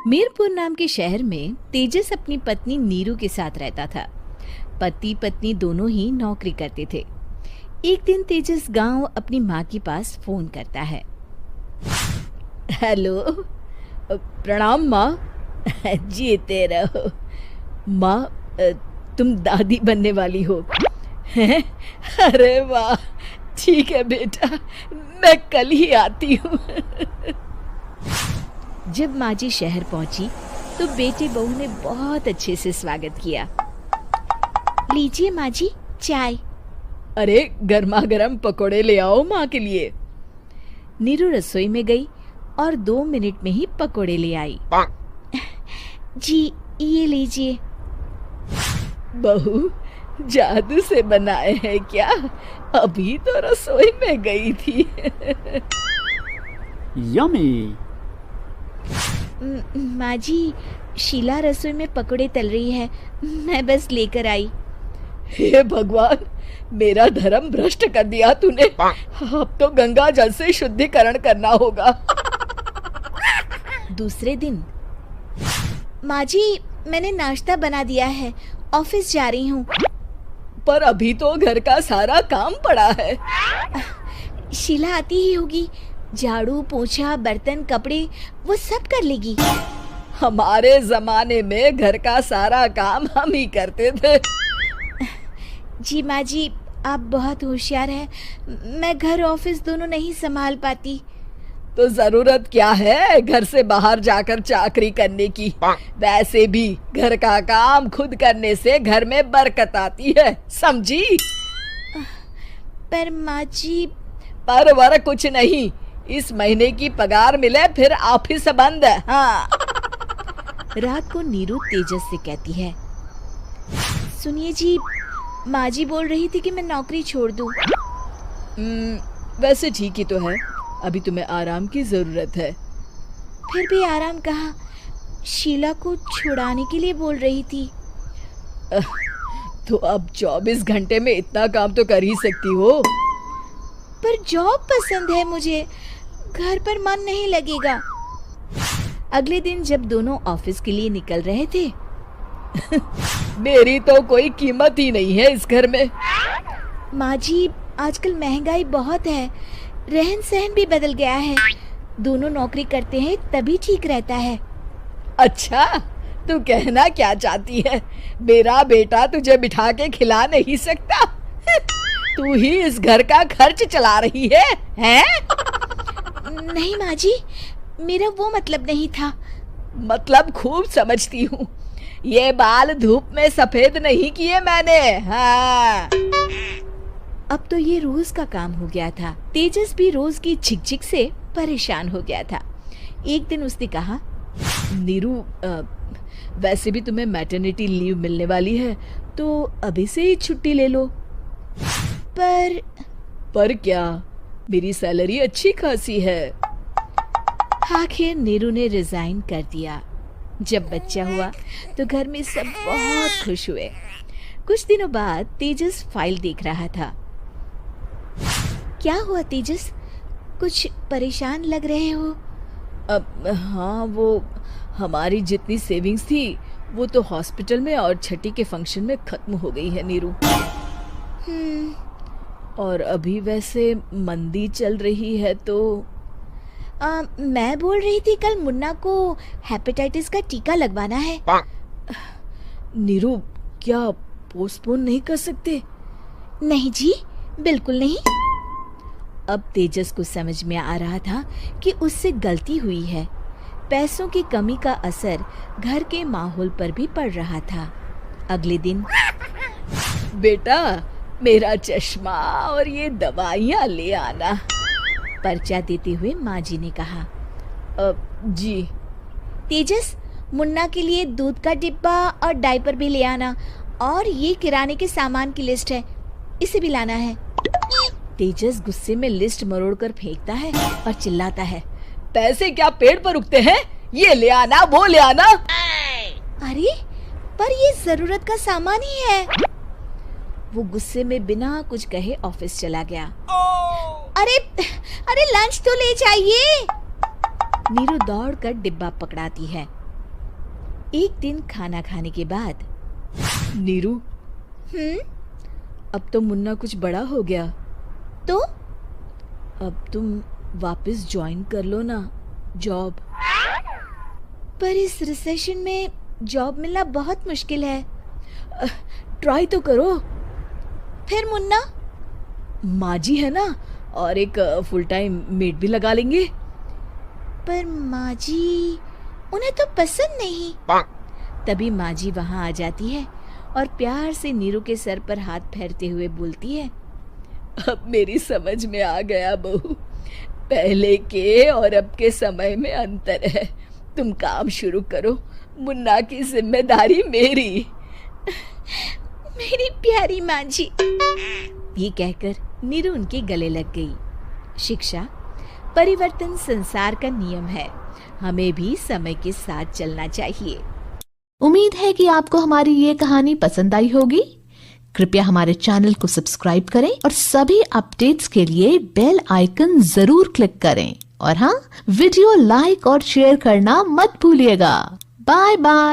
मीरपुर नाम के शहर में तेजस अपनी पत्नी नीरू के साथ रहता था। पति पत्नी दोनों ही नौकरी करते थे। एक दिन तेजस गांव अपनी माँ के पास फोन करता है। हेलो, प्रणाम माँ। जीते रहो माँ, तुम दादी बनने वाली हो हैं? अरे वाह, ठीक है बेटा, मैं कल ही आती हूँ। जब माँ जी शहर पहुंची तो बेटे बहू ने बहुत अच्छे से स्वागत किया। लीजिए माँ जी, चाय। अरे गर्मा गर्म पकोड़े ले आओ माँ के लिए। नीरू रसोई में गई और 2 मिनट में ही पकोड़े ले आई। जी ये लीजिए। बहू, जादू से बनाए हैं क्या? अभी तो रसोई में गई थी। यम्मी। माँ जी, शीला रसोई में पकोड़े तल रही है, मैं बस लेकर आई। हे भगवान, मेरा धर्म भ्रष्ट कर दिया तूने। अब तो गंगा जल से शुद्धिकरण करना होगा। दूसरे दिन, माँ जी मैंने नाश्ता बना दिया है, ऑफिस जा रही हूँ। पर अभी तो घर का सारा काम पड़ा है। शीला आती ही होगी, झाड़ू पोछा बर्तन कपड़े वो सब कर लेगी। हमारे जमाने में घर का सारा काम हम ही करते थे। जी माँ जी, आप बहुत होशियार हैं, मैं घर ऑफिस दोनों नहीं संभाल पाती। तो जरूरत क्या है घर से बाहर जाकर चाकरी करने की? वैसे भी घर का काम खुद करने से घर में बरकत आती है, समझी? पर माँ जी। पर वर कुछ नहीं, इस महीने की पगार मिले फिर ऑफिस बंद है। हाँ। रात को नीरू तेजस से कहती है, सुनिए जी, माँ जी बोल रही थी कि मैं नौकरी छोड़ दूं। वैसे ठीक ही तो है, अभी तुम्हें आराम की जरूरत है। फिर भी आराम कहाँ, शीला को छुड़ाने के लिए बोल रही थी। तो अब 24 घंटे में इतना काम तो कर ही सकती हो। पर जॉब पसंद है मुझे, घर पर मन नहीं लगेगा। अगले दिन जब दोनों ऑफिस के लिए निकल रहे थे, मेरी तो कोई कीमत ही नहीं है इस घर में। माँ जी, आजकल महंगाई बहुत है, रहन सहन भी बदल गया है, दोनों नौकरी करते हैं तभी ठीक रहता है। अच्छा, तू कहना क्या चाहती है? मेरा बेटा तुझे बिठा के खिला नहीं सकता? तू ही इस घर का खर्च चला रही है, हैं? नहीं माँ जी, मेरा वो मतलब नहीं था। मतलब खूब समझती हूँ, ये बाल धूप में सफेद नहीं किए मैंने। हाँ। अब तो ये रोज का काम हो गया था। तेजस भी रोज की झिकझिक से परेशान हो गया था। एक दिन उसने कहा, नीरू, वैसे भी तुम्हें मैटरनिटी लीव मिलने वाली है, तो अभी से ही छुट्टी ले लो। पर क्या, मेरी सैलरी अच्छी खासी है। आखिर नीरू ने रिजाइन कर दिया। जब बच्चा हुआ तो घर में सब बहुत खुश हुए। कुछ दिनों बाद तेजस फाइल देख रहा था। क्या हुआ तेजस, कुछ परेशान लग रहे हो? हाँ, वो हमारी जितनी सेविंग्स थी वो तो हॉस्पिटल में और छठी के फंक्शन में खत्म हो गई है नीरू। और अभी वैसे मंदी चल रही है तो मैं बोल रही थी कल मुन्ना को हेपेटाइटिस का टीका लगवाना है। नीरू, क्या पोस्टपोन नहीं कर सकते? नहीं जी, बिल्कुल नहीं। अब तेजस को समझ में आ रहा था कि उससे गलती हुई है। पैसों की कमी का असर घर के माहौल पर भी पड़ रहा था। अगले दिन, बेटा मेरा चश्मा और ये दवाइयाँ ले आना, पर्चा देते हुए माँ जी ने कहा। जी। तेजस, मुन्ना के लिए दूध का डिब्बा और डायपर भी ले आना, और ये किराने के सामान की लिस्ट है, इसे भी लाना है। तेजस गुस्से में लिस्ट मरोड़कर फेंकता है और चिल्लाता है, पैसे क्या पेड़ पर उगते हैं? ये ले आना, वो ले आना। अरे पर ये जरूरत का सामान ही है। वो गुस्से में बिना कुछ कहे ऑफिस चला गया। अरे लंच तो ले जाइए। नीरू दौड़कर डिब्बा पकड़ाती है। एक दिन खाना खाने के बाद, नीरू, अब तो मुन्ना कुछ बड़ा हो गया, तो अब तुम वापस ज्वाइन कर लो ना जॉब। पर इस रिसेशन में जॉब मिलना बहुत मुश्किल है। ट्राई तो करो। फिर मुन्ना? माँ जी है ना, और एक फुल टाइम मेड भी लगा लेंगे। पर माँ जी, उन्हें तो पसंद नहीं। तभी माँ जी वहाँ आ जाती है और प्यार से नीरू के सर पर हाथ फेरते हुए बोलती है, अब मेरी समझ में आ गया बहू, पहले के और अब के समय में अंतर है। तुम काम शुरू करो, मुन्ना की जिम्मेदारी मेरी। मेरी प्यारी माँ जी। ये कहकर नीरू उनके गले लग गई। शिक्षा, परिवर्तन संसार का नियम है, हमें भी समय के साथ चलना चाहिए। उम्मीद है कि आपको हमारी ये कहानी पसंद आई होगी। कृपया हमारे चैनल को सब्सक्राइब करें और सभी अपडेट्स के लिए बेल आइकन जरूर क्लिक करें। और हाँ, वीडियो लाइक और शेयर करना मत भूलिएगा। Bye bye.